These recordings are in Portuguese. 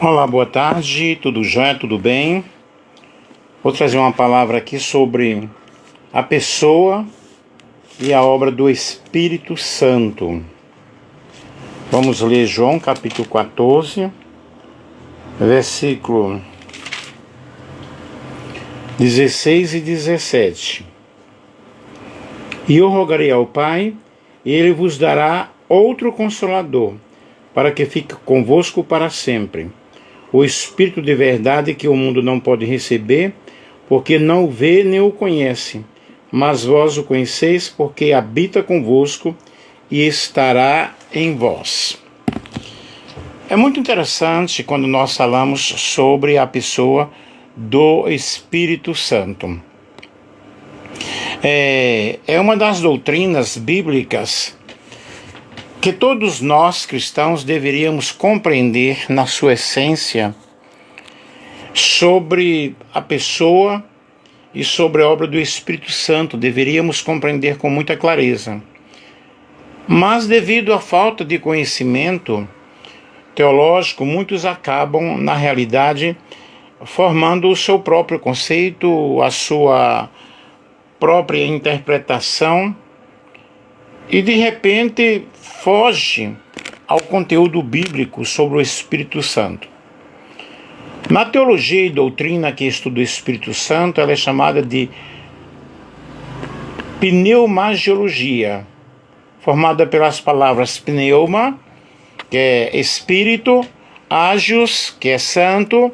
Olá, boa tarde, tudo jóia, tudo bem? Vou trazer uma palavra aqui sobre a pessoa e a obra do Espírito Santo. Vamos ler João capítulo 14, versículo 16 e 17. E eu rogarei ao Pai, e Ele vos dará outro Consolador, para que fique convosco para sempre. O Espírito de verdade que o mundo não pode receber, porque não o vê nem o conhece, mas vós o conheceis, porque habita convosco e estará em vós. É muito interessante quando nós falamos sobre a pessoa do Espírito Santo. É uma das doutrinas bíblicas que todos nós cristãos deveríamos compreender na sua essência sobre a pessoa e sobre a obra do Espírito Santo. Deveríamos compreender com muita clareza. Mas devido à falta de conhecimento teológico, muitos acabam, na realidade, formando o seu próprio conceito, a sua própria interpretação, e de repente foge ao conteúdo bíblico sobre o Espírito Santo. Na teologia e doutrina que estuda o Espírito Santo, ela é chamada de pneumagiologia, formada pelas palavras pneuma, que é espírito, agios, que é santo,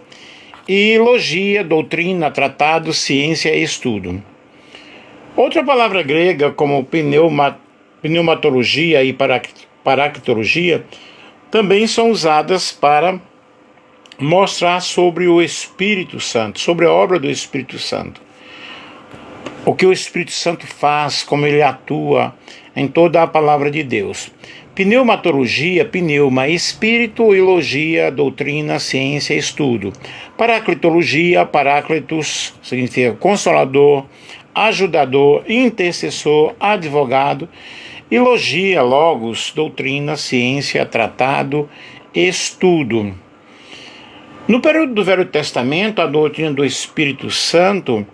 e logia, doutrina, tratado, ciência e estudo. Outra palavra grega, como pneumatologia e paractologia, também são usadas para mostrar sobre o Espírito Santo, sobre a obra do Espírito Santo. O que o Espírito Santo faz, como ele atua em toda a palavra de Deus. Pneumatologia, pneuma, espírito, e logia, doutrina, ciência, estudo. Paraclitologia, paráclitos, significa consolador, ajudador, intercessor, advogado. E logia, logos, doutrina, ciência, tratado, estudo. No período do Velho Testamento, a doutrina do Espírito Santo,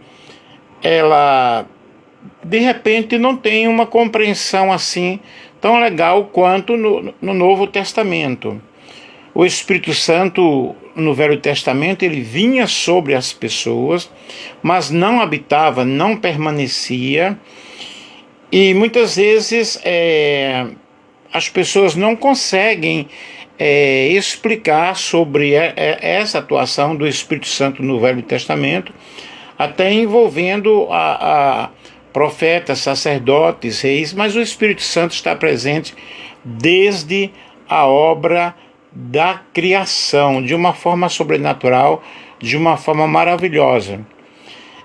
ela de repente não tem uma compreensão assim tão legal quanto no Novo Testamento. O Espírito Santo no Velho Testamento ele vinha sobre as pessoas, mas não habitava, não permanecia, e muitas vezes as pessoas não conseguem explicar sobre essa atuação do Espírito Santo no Velho Testamento, até envolvendo a profetas, sacerdotes, reis, mas o Espírito Santo está presente desde a obra da criação, de uma forma sobrenatural, de uma forma maravilhosa.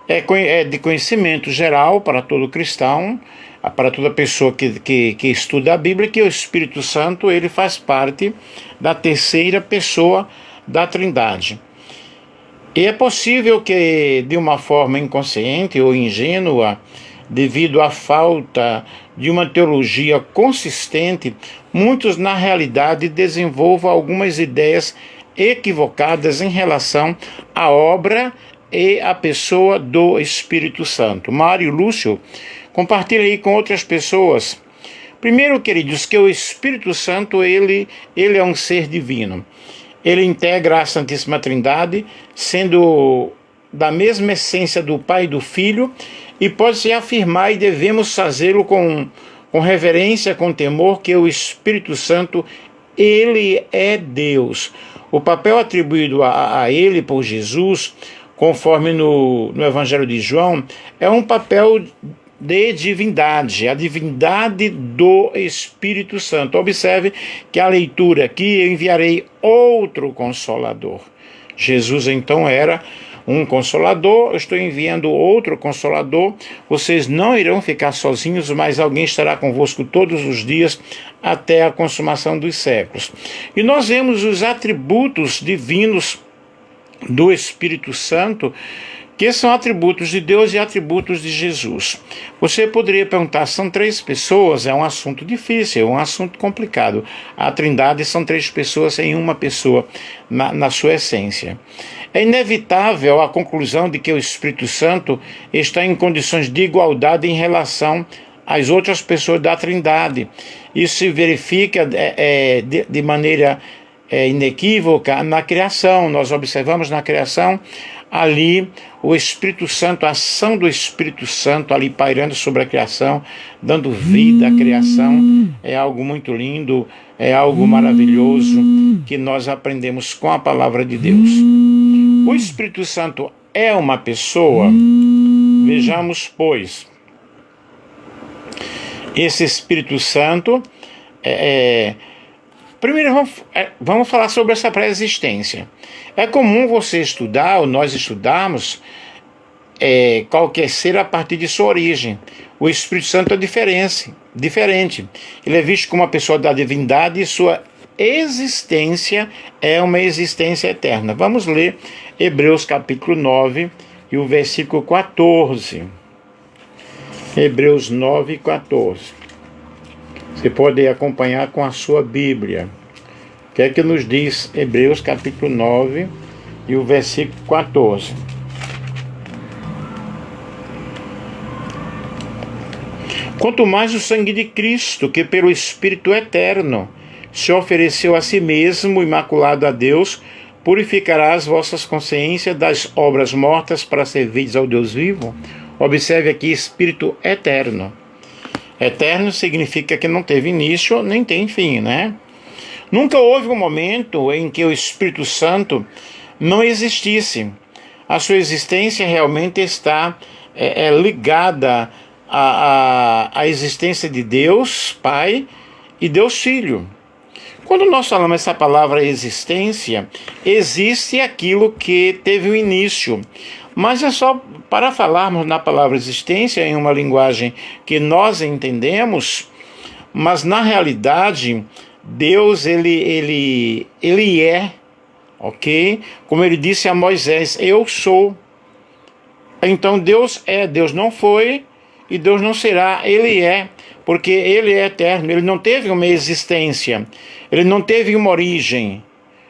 É de conhecimento geral para todo cristão, para toda pessoa que estuda a Bíblia, que o Espírito Santo ele faz parte da terceira pessoa da Trindade. E é possível que, de uma forma inconsciente ou ingênua, devido à falta de uma teologia consistente, muitos na realidade desenvolvam algumas ideias equivocadas em relação à obra e à pessoa do Espírito Santo. Mário Lúcio compartilha aí com outras pessoas. Primeiro, queridos, que o Espírito Santo ele é um ser divino. Ele integra a Santíssima Trindade, sendo da mesma essência do Pai e do Filho, e pode-se afirmar, e devemos fazê-lo com reverência, com temor, que o Espírito Santo, ele é Deus. O papel atribuído a ele por Jesus, conforme no Evangelho de João, é um papel de divindade, a divindade do Espírito Santo. Observe que a leitura aqui, eu enviarei outro Consolador. Jesus então era um Consolador, eu estou enviando outro Consolador, vocês não irão ficar sozinhos, mas alguém estará convosco todos os dias até a consumação dos séculos. E nós vemos os atributos divinos do Espírito Santo, que são atributos de Deus e atributos de Jesus. Você poderia perguntar, são 3 pessoas? É um assunto difícil, é um assunto complicado. A Trindade são 3 pessoas em uma pessoa, na sua essência. É inevitável a conclusão de que o Espírito Santo está em condições de igualdade em relação às outras pessoas da Trindade. Isso se verifica de maneira inequívoca na criação. Nós observamos na criação ali o Espírito Santo, a ação do Espírito Santo ali pairando sobre a criação, dando vida à criação. É algo muito lindo, é algo maravilhoso que nós aprendemos com a palavra de Deus. O Espírito Santo é uma pessoa? Vejamos, pois, esse Espírito Santo primeiro vamos falar sobre essa pré-existência. É comum você estudar, ou nós estudarmos, qualquer ser a partir de sua origem. O Espírito Santo é diferente. Ele é visto como uma pessoa da divindade e sua existência é uma existência eterna. Vamos ler Hebreus capítulo 9 e o versículo 14. Hebreus 9, 14. Você pode acompanhar com a sua Bíblia. O que é que nos diz Hebreus capítulo 9 e o versículo 14? Quanto mais o sangue de Cristo, que pelo Espírito eterno se ofereceu a si mesmo, imaculado a Deus, purificará as vossas consciências das obras mortas para servirdes ao Deus vivo. Observe aqui, Espírito eterno. Eterno significa que não teve início nem tem fim, né? Nunca houve um momento em que o Espírito Santo não existisse. A sua existência realmente está ligada à existência de Deus Pai e Deus Filho. Quando nós falamos essa palavra existência, existe aquilo que teve um início. Mas é só para falarmos na palavra existência em uma linguagem que nós entendemos, mas na realidade Deus ele é, ok? Como ele disse a Moisés, eu sou. Então Deus é, Deus não foi e Deus não será, ele é, porque ele é eterno, ele não teve uma existência, ele não teve uma origem,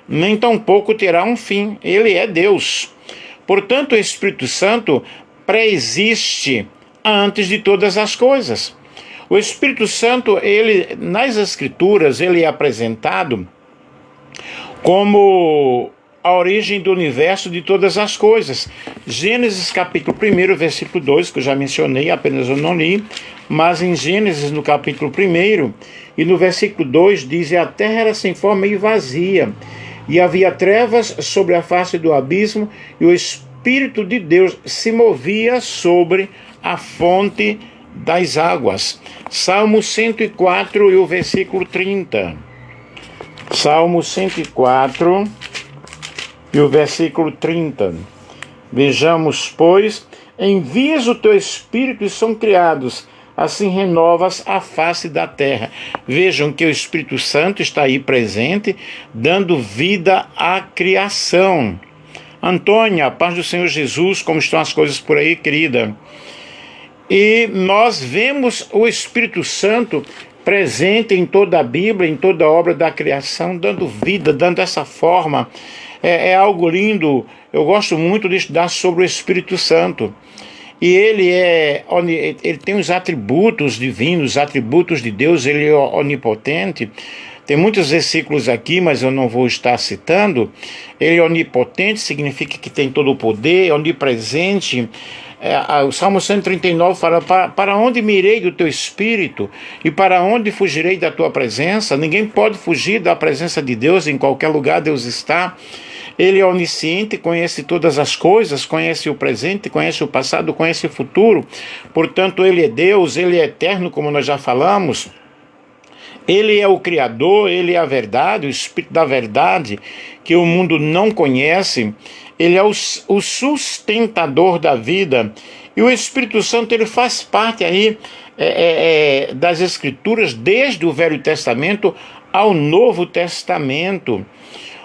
nem tampouco terá um fim, ele é Deus. Portanto, o Espírito Santo pré-existe antes de todas as coisas. O Espírito Santo, ele, nas Escrituras, ele é apresentado como a origem do universo de todas as coisas. Gênesis capítulo 1, versículo 2, que eu já mencionei, apenas eu não li, mas em Gênesis, no capítulo 1, e no versículo 2, diz: a terra era sem forma e vazia, e havia trevas sobre a face do abismo, e o Espírito de Deus se movia sobre a fonte das águas. Salmo 104 e o versículo 30. Salmo 104 e o versículo 30. Vejamos, pois, envias o teu Espírito e são criados, assim renovas a face da terra. Vejam que o Espírito Santo está aí presente, dando vida à criação. Antônia, a paz do Senhor Jesus, como estão as coisas por aí, querida? E nós vemos o Espírito Santo presente em toda a Bíblia, em toda a obra da criação, dando vida, dando essa forma. É algo lindo. Eu gosto muito de estudar sobre o Espírito Santo. E ele tem os atributos divinos, os atributos de Deus, ele é onipotente. Tem muitos versículos aqui, mas eu não vou estar citando. Ele é onipotente, significa que tem todo o poder, é onipresente. O Salmo 139 fala: para onde me irei do teu Espírito? E para onde fugirei da tua presença? Ninguém pode fugir da presença de Deus, em qualquer lugar Deus está. Ele é onisciente, conhece todas as coisas, conhece o presente, conhece o passado, conhece o futuro. Portanto, ele é Deus, ele é eterno, como nós já falamos. Ele é o Criador, ele é a verdade, o Espírito da verdade, que o mundo não conhece. Ele é o sustentador da vida. E o Espírito Santo, ele faz parte aí das Escrituras, desde o Velho Testamento ao Novo Testamento.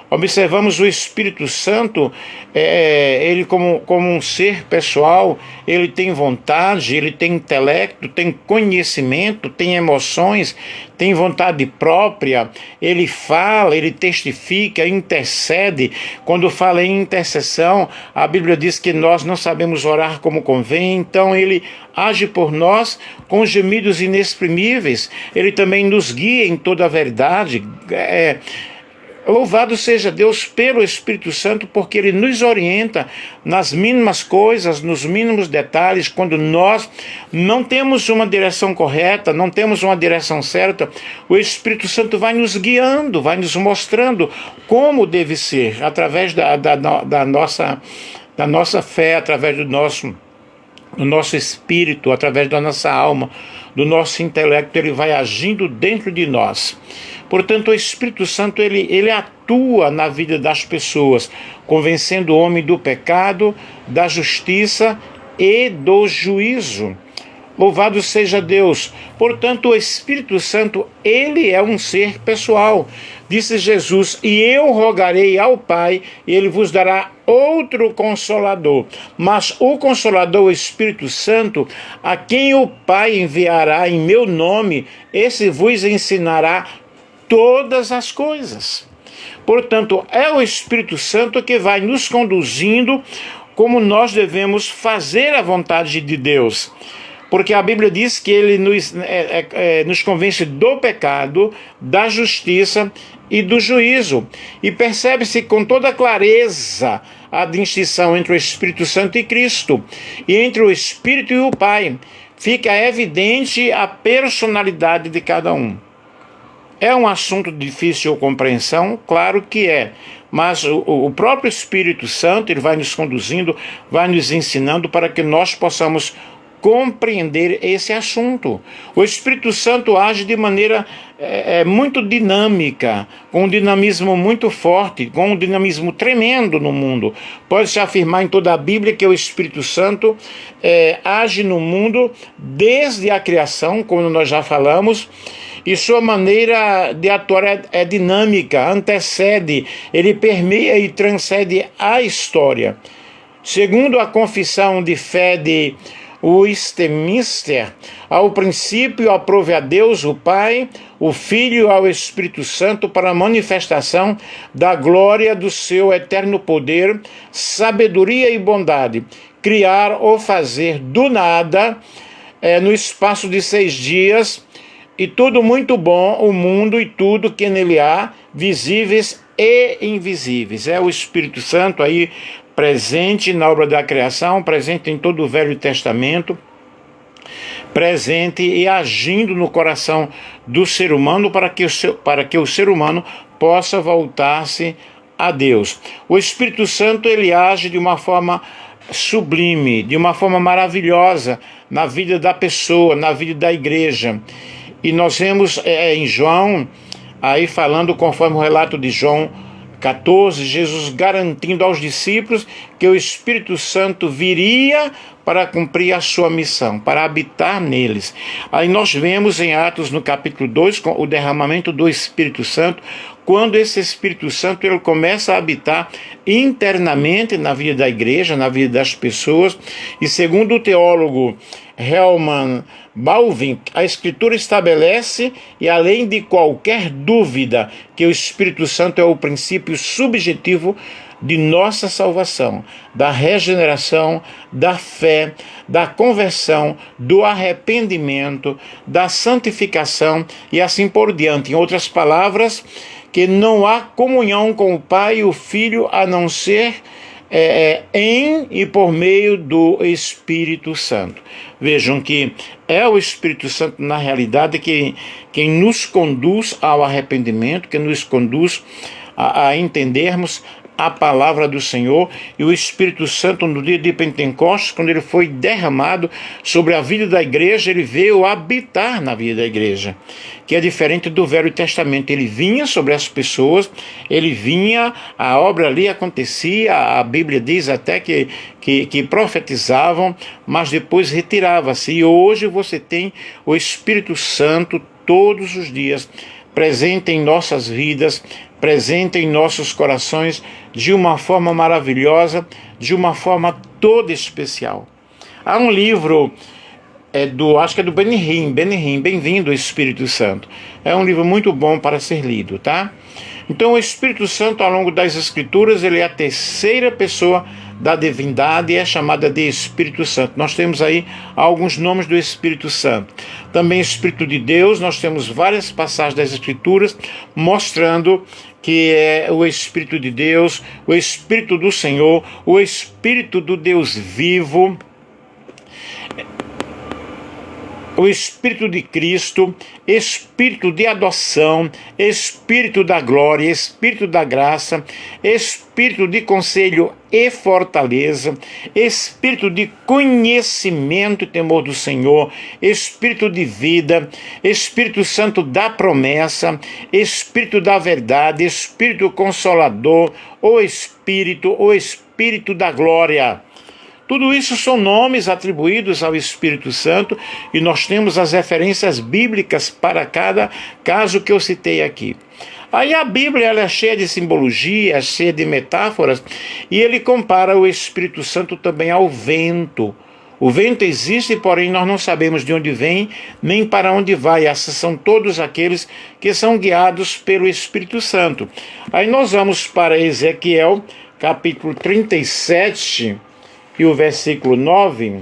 Observamos o Espírito Santo, ele como um ser pessoal, ele tem vontade, ele tem intelecto, tem conhecimento, tem emoções, tem vontade própria, ele fala, ele testifica, intercede. Quando fala em intercessão, a Bíblia diz que nós não sabemos orar como convém, então ele age por nós com gemidos inexprimíveis, ele também nos guia em toda a verdade. Louvado seja Deus pelo Espírito Santo, porque Ele nos orienta nas mínimas coisas, nos mínimos detalhes. Quando nós não temos uma direção correta, não temos uma direção certa, o Espírito Santo vai nos guiando, vai nos mostrando como deve ser, através da nossa fé, através do nosso espírito, através da nossa alma, do nosso intelecto. Ele vai agindo dentro de nós. Portanto, o Espírito Santo ele atua na vida das pessoas, convencendo o homem do pecado, da justiça e do juízo. Louvado seja Deus. Portanto, o Espírito Santo, ele é um ser pessoal. Disse Jesus: e eu rogarei ao Pai, e ele vos dará outro Consolador. Mas o Consolador, o Espírito Santo, a quem o Pai enviará em meu nome, esse vos ensinará todas as coisas. Portanto, é o Espírito Santo que vai nos conduzindo como nós devemos fazer a vontade de Deus. Porque a Bíblia diz que ele nos convence do pecado, da justiça e do juízo. E percebe-se com toda clareza a distinção entre o Espírito Santo e Cristo, e entre o Espírito e o Pai. Fica evidente a personalidade de cada um. É um assunto de difícil compreensão? Claro que é. Mas o próprio Espírito Santo, ele vai nos conduzindo, vai nos ensinando para que nós possamos compreender esse assunto. O Espírito Santo age de maneira muito dinâmica, com um dinamismo muito forte, com um dinamismo tremendo no mundo. Pode-se afirmar em toda a Bíblia que o Espírito Santo age no mundo desde a criação, como nós já falamos, e sua maneira de atuar é dinâmica, antecede, ele permeia e transcende a história. Segundo a confissão de fé de Westminster, ao princípio aprove a Deus o Pai, o Filho e ao Espírito Santo para a manifestação da glória do seu eterno poder, sabedoria e bondade, criar ou fazer do nada, no espaço de 6 dias, e tudo muito bom, o mundo e tudo que nele há, visíveis e invisíveis. É o Espírito Santo aí presente na obra da criação, presente em todo o Velho Testamento, presente e agindo no coração do ser humano para que o ser humano possa voltar-se a Deus. O Espírito Santo, ele age de uma forma sublime, de uma forma maravilhosa na vida da pessoa, na vida da igreja. E nós vemos em João, aí falando conforme o relato de João 14, Jesus garantindo aos discípulos que o Espírito Santo viria para cumprir a sua missão, para habitar neles. Aí nós vemos em Atos, no capítulo 2, o derramamento do Espírito Santo, quando esse Espírito Santo ele começa a habitar internamente na vida da igreja, na vida das pessoas. E segundo o teólogo Helman Balvin, a Escritura estabelece, e além de qualquer dúvida, que o Espírito Santo é o princípio subjetivo de nossa salvação, da regeneração, da fé, da conversão, do arrependimento, da santificação e assim por diante. Em outras palavras, que não há comunhão com o Pai e o Filho a não ser em e por meio do Espírito Santo. Vejam que é o Espírito Santo, na realidade, quem nos conduz ao arrependimento, que nos conduz a entendermos a palavra do Senhor. E o Espírito Santo, no dia de Pentecostes, quando ele foi derramado sobre a vida da igreja, ele veio habitar na vida da igreja, que é diferente do Velho Testamento. Ele vinha sobre as pessoas, ele vinha, a obra ali acontecia, a Bíblia diz até que profetizavam, mas depois retirava-se. E hoje você tem o Espírito Santo todos os dias presente em nossas vidas, presente em nossos corações de uma forma maravilhosa, de uma forma toda especial. Há um livro, acho que é do Benihim, Bem-vindo Espírito Santo. É um livro muito bom para ser lido, tá? Então o Espírito Santo, ao longo das Escrituras, ele é a terceira pessoa da divindade e é chamada de Espírito Santo. Nós temos aí alguns nomes do Espírito Santo. Também Espírito de Deus, nós temos várias passagens das Escrituras mostrando que é o Espírito de Deus, o Espírito do Senhor, o Espírito do Deus vivo, o Espírito de Cristo, Espírito de adoção, Espírito da glória, Espírito da graça, Espírito de conselho e fortaleza, Espírito de conhecimento e temor do Senhor, Espírito de vida, Espírito Santo da promessa, Espírito da verdade, Espírito consolador, o Espírito da glória. Tudo isso são nomes atribuídos ao Espírito Santo e nós temos as referências bíblicas para cada caso que eu citei aqui. Aí a Bíblia ela é cheia de simbologia, cheia de metáforas, e ele compara o Espírito Santo também ao vento. O vento existe, porém nós não sabemos de onde vem, nem para onde vai. Esses são todos aqueles que são guiados pelo Espírito Santo. Aí nós vamos para Ezequiel, capítulo 37, e o versículo 9,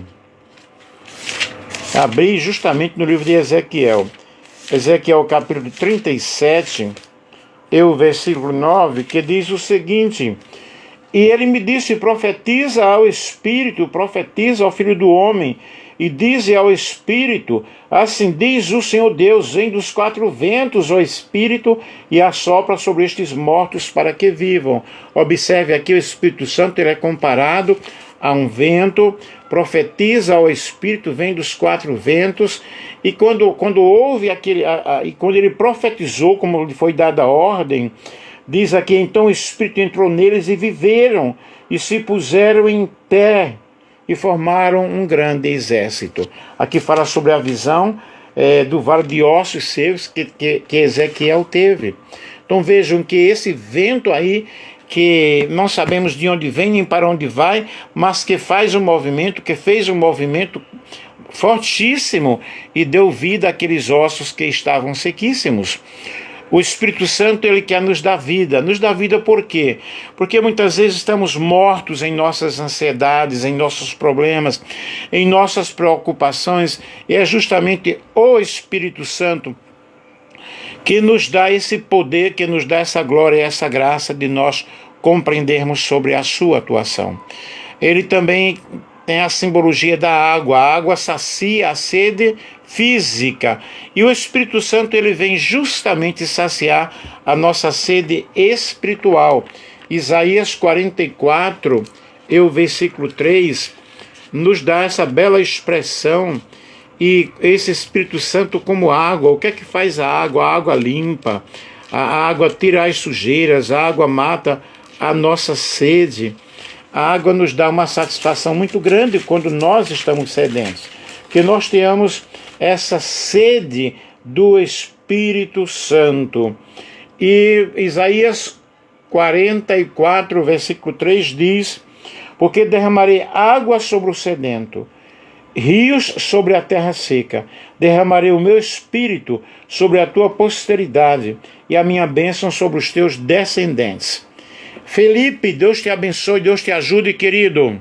abri justamente no livro de Ezequiel. Ezequiel capítulo 37, e o versículo 9, que diz o seguinte: e ele me disse, profetiza ao Espírito, profetiza ao Filho do Homem, e dize ao Espírito, assim diz o Senhor Deus, vem dos quatro ventos, ó Espírito, e assopra sobre estes mortos para que vivam. Observe aqui, o Espírito Santo ele é comparado a um vento, profetiza ao Espírito, vem dos quatro ventos, e quando houve e quando ele profetizou, como lhe foi dada a ordem, diz aqui, então o Espírito entrou neles e viveram, e se puseram em pé, e formaram um grande exército. Aqui fala sobre a visão do vale de ossos secos que Ezequiel teve. Então vejam que esse vento aí, que não sabemos de onde vem nem para onde vai, mas que fez um movimento fortíssimo e deu vida àqueles ossos que estavam sequíssimos. O Espírito Santo, ele quer nos dar vida. Nos dá vida por quê? Porque muitas vezes estamos mortos em nossas ansiedades, em nossos problemas, em nossas preocupações, e é justamente o Espírito Santo que nos dá esse poder, que nos dá essa glória e essa graça de nós compreendermos sobre a sua atuação. Ele também tem a simbologia da água. A água sacia a sede física. E o Espírito Santo ele vem justamente saciar a nossa sede espiritual. Isaías 44, e o versículo 3, nos dá essa bela expressão. E esse Espírito Santo como água, o que é que faz a água? A água limpa, a água tira as sujeiras, a água mata a nossa sede. A água nos dá uma satisfação muito grande quando nós estamos sedentos, que nós tenhamos essa sede do Espírito Santo. E Isaías 44, versículo 3 diz, porque derramarei água sobre o sedento, rios sobre a terra seca, derramarei o meu espírito sobre a tua posteridade e a minha bênção sobre os teus descendentes. Felipe, Deus te abençoe, Deus te ajude, querido.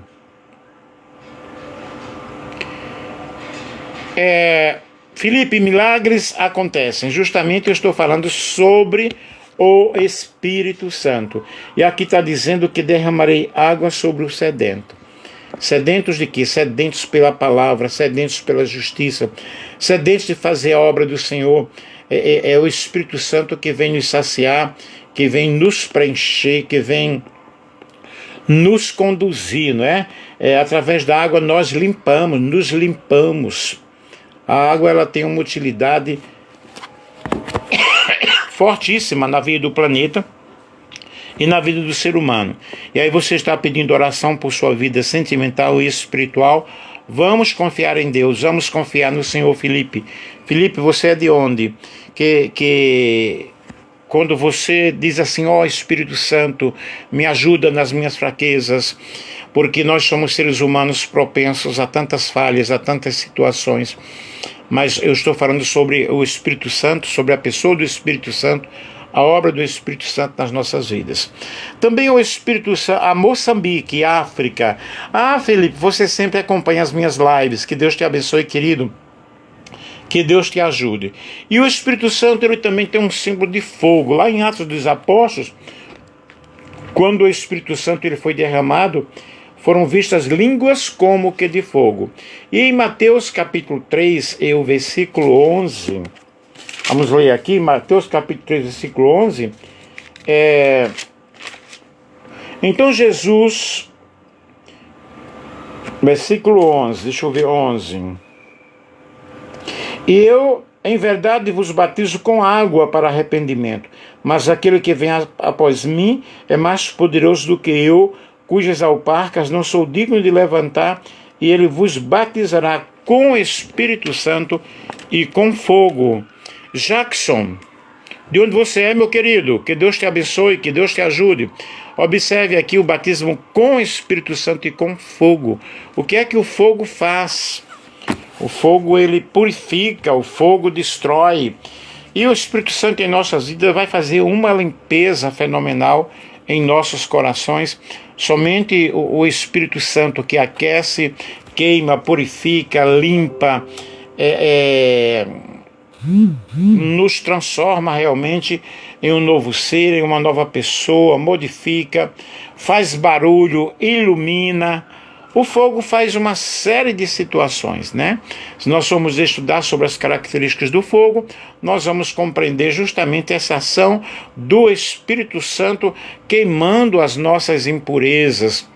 Felipe, milagres acontecem. Justamente eu estou falando sobre o Espírito Santo. E aqui está dizendo que derramarei água sobre o sedento. Sedentos de quê? Sedentos pela palavra, sedentos pela justiça, sedentos de fazer a obra do Senhor. É o Espírito Santo que vem nos saciar, que vem nos preencher, que vem nos conduzir, não é? Através da água nós nos limpamos. A água ela tem uma utilidade fortíssima na vida do planeta e na vida do ser humano. E aí você está pedindo oração por sua vida sentimental e espiritual. Vamos confiar em Deus, vamos confiar no Senhor. Felipe, você é de onde? quando você diz assim: ó Espírito Santo, me ajuda nas minhas fraquezas, porque nós somos seres humanos propensos a tantas falhas, a tantas situações. Mas eu estou falando sobre o Espírito Santo, sobre a pessoa do Espírito Santo, a obra do Espírito Santo nas nossas vidas. Também o Espírito Santo, a Moçambique, a África. Ah, Felipe, você sempre acompanha as minhas lives. Que Deus te abençoe, querido. Que Deus te ajude. E o Espírito Santo, ele também tem um símbolo de fogo. Lá em Atos dos Apóstolos, quando o Espírito Santo ele foi derramado, foram vistas línguas como que de fogo. E em Mateus capítulo 3, e o versículo 11... Vamos ler aqui, Mateus capítulo 3, versículo 11. Então Jesus, versículo 11, deixa eu ver, 11. E eu, em verdade, vos batizo com água para arrependimento, mas aquele que vem após mim é mais poderoso do que eu, cujas alparcas não sou digno de levantar, e ele vos batizará com o Espírito Santo e com fogo. Jackson, de onde você é, meu querido? Que Deus te abençoe, que Deus te ajude. Observe aqui o batismo com o Espírito Santo e com fogo. O que é que o fogo faz? O fogo, ele purifica, o fogo destrói. E o Espírito Santo em nossas vidas vai fazer uma limpeza fenomenal em nossos corações. Somente o Espírito Santo que aquece, queima, purifica, limpa, nos transforma realmente em um novo ser, em uma nova pessoa, modifica, faz barulho, ilumina. O fogo faz uma série de situações, né? Se nós formos estudar sobre as características do fogo, nós vamos compreender justamente essa ação do Espírito Santo queimando as nossas impurezas,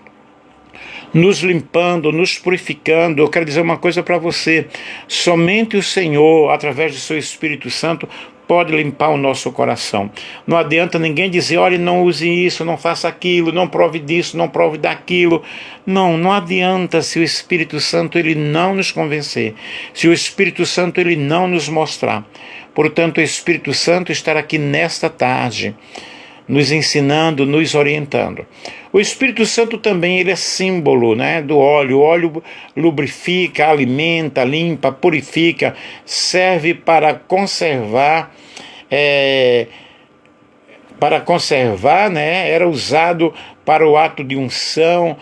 nos limpando, nos purificando. Eu quero dizer uma coisa para você: somente o Senhor, através do seu Espírito Santo, pode limpar o nosso coração. Não adianta ninguém dizer: olha, não use isso, não faça aquilo, não prove disso, não prove daquilo. Não adianta se o Espírito Santo ele não nos convencer, se o Espírito Santo ele não nos mostrar. Portanto, o Espírito Santo estará aqui nesta tarde, nos ensinando, nos orientando. O Espírito Santo também ele é símbolo, né, do óleo. O óleo lubrifica, alimenta, limpa, purifica, serve para conservar, né, era usado para o ato de unção.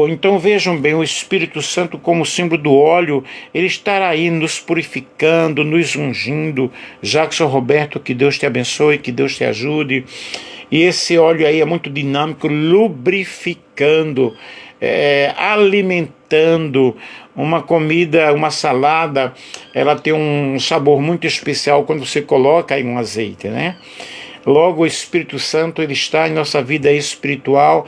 Então vejam bem, o Espírito Santo como símbolo do óleo, ele estará aí nos purificando, nos ungindo. Jackson Roberto, que Deus te abençoe, que Deus te ajude. E esse óleo aí é muito dinâmico, lubrificando, alimentando. Uma comida, uma salada, ela tem um sabor muito especial quando você coloca aí um azeite, né? Logo, o Espírito Santo ele está em nossa vida espiritual,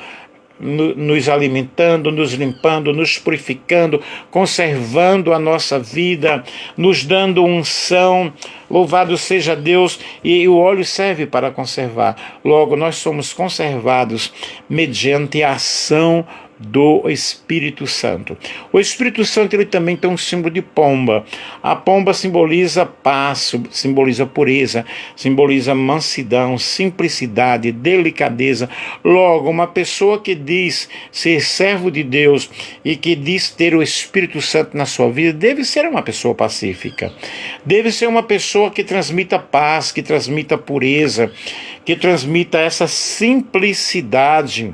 nos alimentando, nos limpando, nos purificando, conservando a nossa vida, nos dando unção. Louvado seja Deus. E o óleo serve para conservar. Logo, nós somos conservados mediante a ação do Espírito Santo. O Espírito Santo ele também tem um símbolo de pomba. A pomba simboliza paz, simboliza pureza, simboliza mansidão, simplicidade, delicadeza. Logo, uma pessoa que diz ser servo de Deus e que diz ter o Espírito Santo na sua vida, deve ser uma pessoa pacífica, deve ser uma pessoa que transmita paz, que transmita pureza, que transmita essa simplicidade.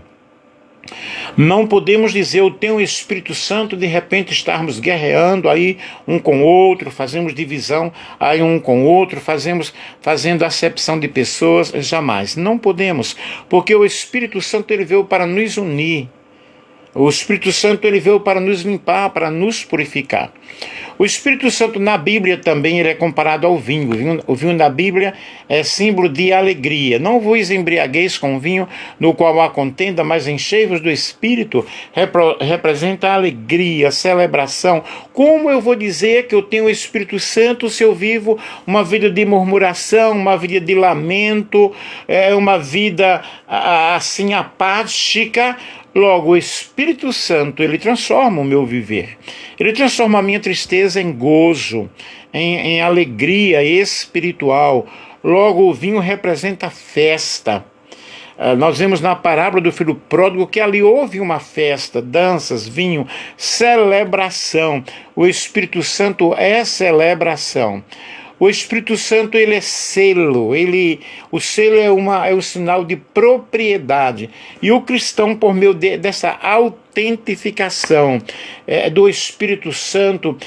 Não podemos dizer eu tenho o Espírito Santo, de repente estarmos guerreando aí um com o outro, fazemos divisão aí um com o outro, fazendo acepção de pessoas. Jamais, não podemos, porque o Espírito Santo ele veio para nos unir. O Espírito Santo ele veio para nos limpar, para nos purificar. O Espírito Santo na Bíblia também ele é comparado ao vinho. O vinho na Bíblia é símbolo de alegria. Não vos embriagueis com vinho, no qual há contenda, mas enchei-vos do Espírito. Representa a alegria, a celebração. Como eu vou dizer que eu tenho o Espírito Santo se eu vivo uma vida de murmuração, uma vida de lamento, uma vida assim apática? Logo, o Espírito Santo, ele transforma o meu viver. Ele transforma a minha tristeza em gozo, em alegria espiritual. Logo, o vinho representa festa. Nós vemos na parábola do filho pródigo que ali houve uma festa, danças, vinho, celebração. O Espírito Santo é celebração. O Espírito Santo, ele é selo, o selo é um sinal de propriedade. E o cristão, por meio dessa autentificação do Espírito Santo,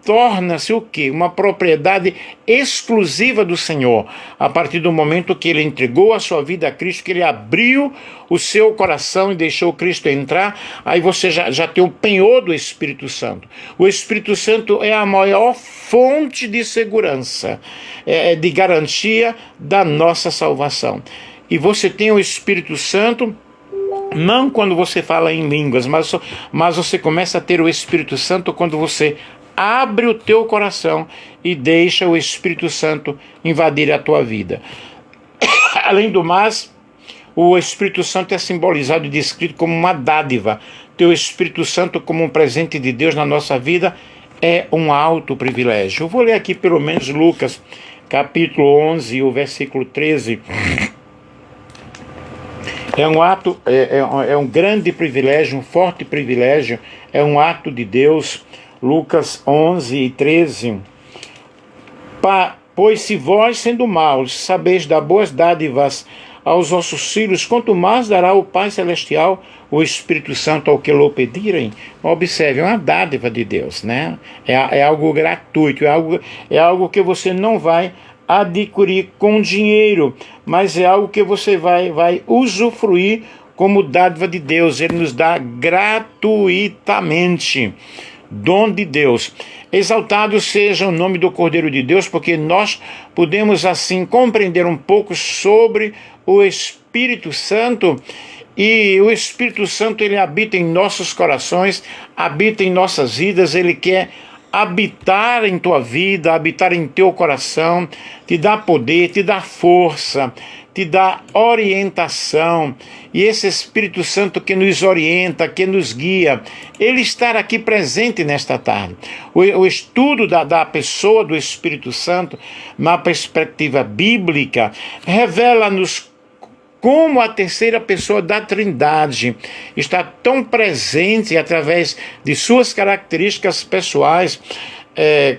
torna-se o quê? Uma propriedade exclusiva do Senhor. A partir do momento que ele entregou a sua vida a Cristo, que ele abriu o seu coração e deixou Cristo entrar, aí você já tem o penhor do Espírito Santo. O Espírito Santo é a maior fonte de segurança, de garantia da nossa salvação. E você tem o Espírito Santo não quando você fala em línguas, mas você começa a ter o Espírito Santo quando você abre o teu coração e deixa o Espírito Santo invadir a tua vida. Além do mais, o Espírito Santo é simbolizado e descrito como uma dádiva. Ter o Espírito Santo como um presente de Deus na nossa vida é um alto privilégio. Eu vou ler aqui pelo menos Lucas, capítulo 11, o versículo 13. É um grande privilégio, um forte privilégio, é um ato de Deus. Lucas 11 e 13. Pois se vós, sendo maus, sabeis dar boas dádivas aos vossos filhos, quanto mais dará o Pai Celestial o Espírito Santo ao que lhe pedirem. Observe, é uma dádiva de Deus, né? É algo gratuito, é algo que você não vai adquirir com dinheiro, mas é algo que você vai usufruir como dádiva de Deus. Ele nos dá gratuitamente. Dom de Deus. Exaltado seja o nome do Cordeiro de Deus, porque nós podemos assim compreender um pouco sobre o Espírito Santo. E o Espírito Santo, ele habita em nossos corações, habita em nossas vidas. Ele quer habitar em tua vida, habitar em teu coração, te dá poder, te dá força, te dá orientação. E esse Espírito Santo que nos orienta, que nos guia, ele está aqui presente nesta tarde. O estudo da pessoa do Espírito Santo, na perspectiva bíblica, revela-nos como a terceira pessoa da Trindade está tão presente através de suas características pessoais,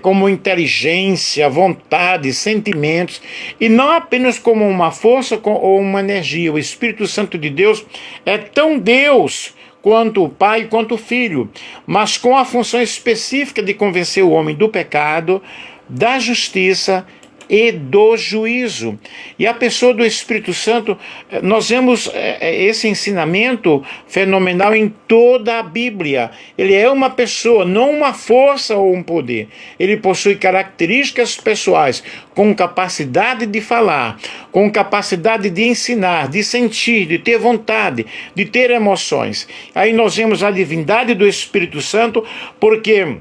como inteligência, vontade, sentimentos, e não apenas como uma força ou uma energia. O Espírito Santo de Deus é tão Deus quanto o Pai, quanto o Filho, mas com a função específica de convencer o homem do pecado, da justiça e do juízo. E a pessoa do Espírito Santo, nós vemos esse ensinamento fenomenal em toda a Bíblia. Ele é uma pessoa, não uma força ou um poder. Ele possui características pessoais, com capacidade de falar, com capacidade de ensinar, de sentir, de ter vontade, de ter emoções. Aí nós vemos a divindade do Espírito Santo, porque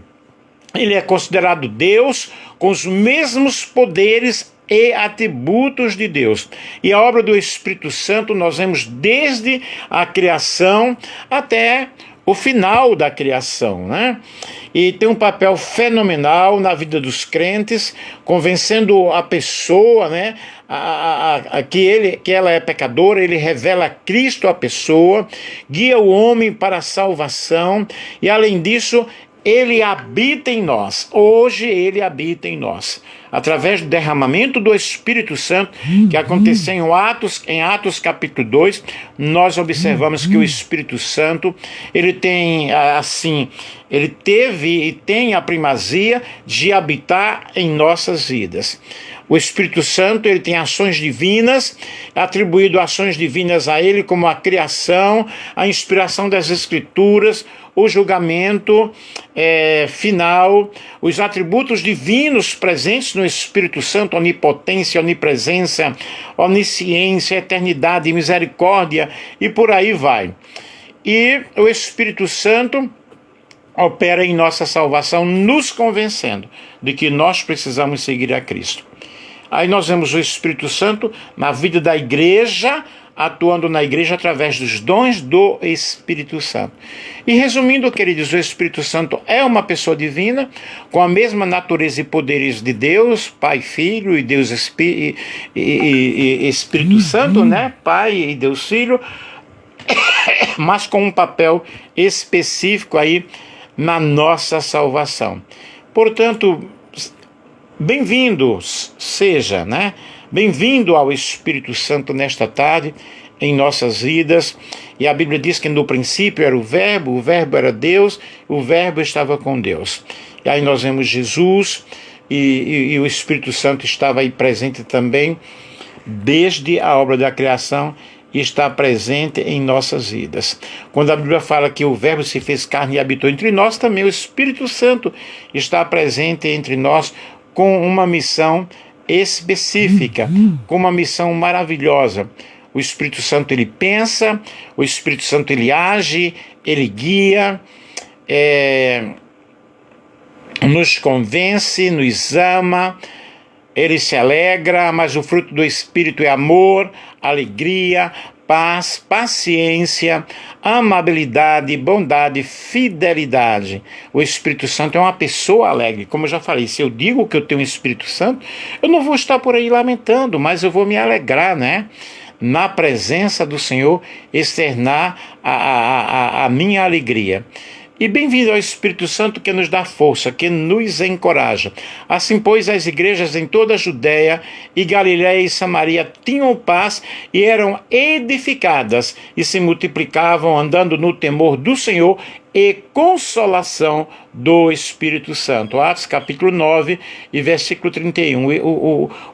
ele é considerado Deus com os mesmos poderes e atributos de Deus. E a obra do Espírito Santo nós vemos desde a criação até o final da criação, né? E tem um papel fenomenal na vida dos crentes, convencendo a pessoa, né, que ela é pecadora. Ele revela Cristo à pessoa, guia o homem para a salvação e, além disso, ele habita em nós. Hoje ele habita em nós, através do derramamento do Espírito Santo, que aconteceu em Atos capítulo 2, nós observamos que o Espírito Santo, ele teve e tem a primazia de habitar em nossas vidas. O Espírito Santo, ele tem ações divinas, atribuído ações divinas a ele, como a criação, a inspiração das Escrituras, o julgamento final, os atributos divinos presentes no Espírito Santo: onipotência, onipresença, onisciência, eternidade, misericórdia, e por aí vai. E o Espírito Santo opera em nossa salvação, nos convencendo de que nós precisamos seguir a Cristo. Aí nós vemos o Espírito Santo na vida da igreja atuando na igreja através dos dons do Espírito Santo. E resumindo, queridos, o Espírito Santo é uma pessoa divina, com a mesma natureza e poderes de Deus, Pai, Filho e Deus Espírito Santo, né? Pai e Deus Filho, mas com um papel específico aí na nossa salvação. Portanto, bem-vindos seja, né? Bem-vindo ao Espírito Santo nesta tarde, em nossas vidas. E a Bíblia diz que no princípio era o Verbo era Deus, o Verbo estava com Deus. E aí nós vemos Jesus e o Espírito Santo estava aí presente também, desde a obra da criação, e está presente em nossas vidas. Quando a Bíblia fala que o Verbo se fez carne e habitou entre nós, também o Espírito Santo está presente entre nós com uma missão específica, com uma missão maravilhosa. O Espírito Santo, ele pensa, o Espírito Santo, ele age, ele guia, nos convence, nos ama, ele se alegra, mas o fruto do Espírito é amor, alegria, paz, paciência, amabilidade, bondade, fidelidade. O Espírito Santo é uma pessoa alegre. Como eu já falei, se eu digo que eu tenho o Espírito Santo, eu não vou estar por aí lamentando, mas eu vou me alegrar, né? Na presença do Senhor, externar a minha alegria. E bem-vindo ao Espírito Santo, que nos dá força, que nos encoraja. Assim, pois, as igrejas em toda a Judéia e Galiléia e Samaria tinham paz e eram edificadas e se multiplicavam, andando no temor do Senhor e consolação do Espírito Santo. Atos capítulo 9 e versículo 31.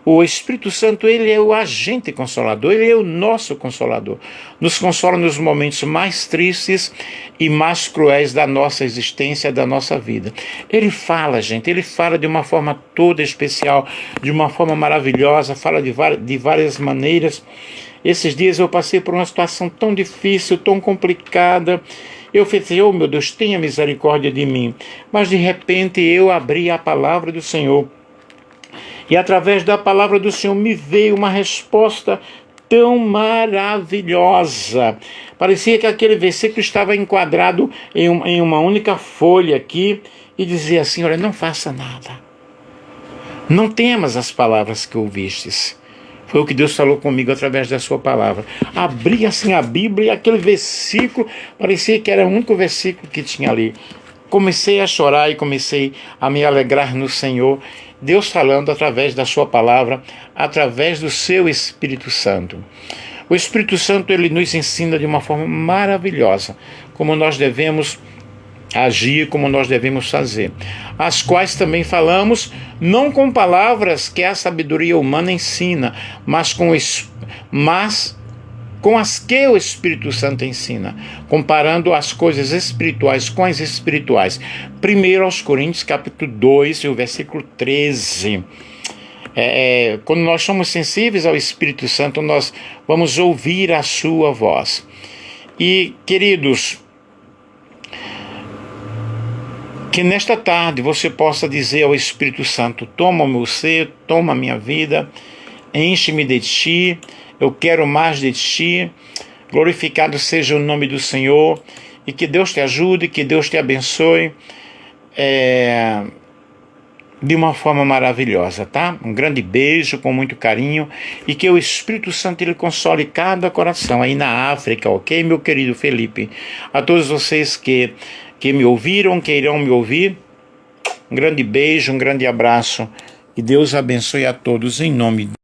O Espírito Santo, ele é o agente consolador, ele é o nosso consolador. Nos consola nos momentos mais tristes e mais cruéis da nossa existência, da nossa vida. Ele fala, gente, ele fala de uma forma toda especial, de uma forma maravilhosa, fala de várias maneiras. Esses dias eu passei por uma situação tão difícil, tão complicada. Eu pensei, oh meu Deus, tenha misericórdia de mim. Mas de repente eu abri a palavra do Senhor. E através da palavra do Senhor me veio uma resposta tão maravilhosa. Parecia que aquele versículo estava enquadrado em uma única folha aqui e dizia assim, olha, não faça nada. Não temas as palavras que ouvistes. Foi o que Deus falou comigo através da sua palavra. Abri assim a Bíblia e aquele versículo, parecia que era o único versículo que tinha ali. Comecei a chorar e comecei a me alegrar no Senhor. Deus falando através da sua palavra, através do seu Espírito Santo. O Espírito Santo, ele nos ensina de uma forma maravilhosa como nós devemos agir, como nós devemos fazer, as quais também falamos, não com palavras que a sabedoria humana ensina, mas com as que o Espírito Santo ensina, comparando as coisas espirituais com as espirituais. 1 aos Coríntios, capítulo 2, e o versículo 13. Quando nós somos sensíveis ao Espírito Santo, nós vamos ouvir a sua voz. E, queridos, que nesta tarde você possa dizer ao Espírito Santo, toma o meu ser, toma a minha vida, enche-me de ti, eu quero mais de ti, glorificado seja o nome do Senhor, e que Deus te ajude, que Deus te abençoe, de uma forma maravilhosa, tá? Um grande beijo, com muito carinho, e que o Espírito Santo, ele console cada coração, aí na África, ok, meu querido Felipe? A todos vocês que me ouviram, que irão me ouvir, um grande beijo, um grande abraço, e Deus abençoe a todos em nome de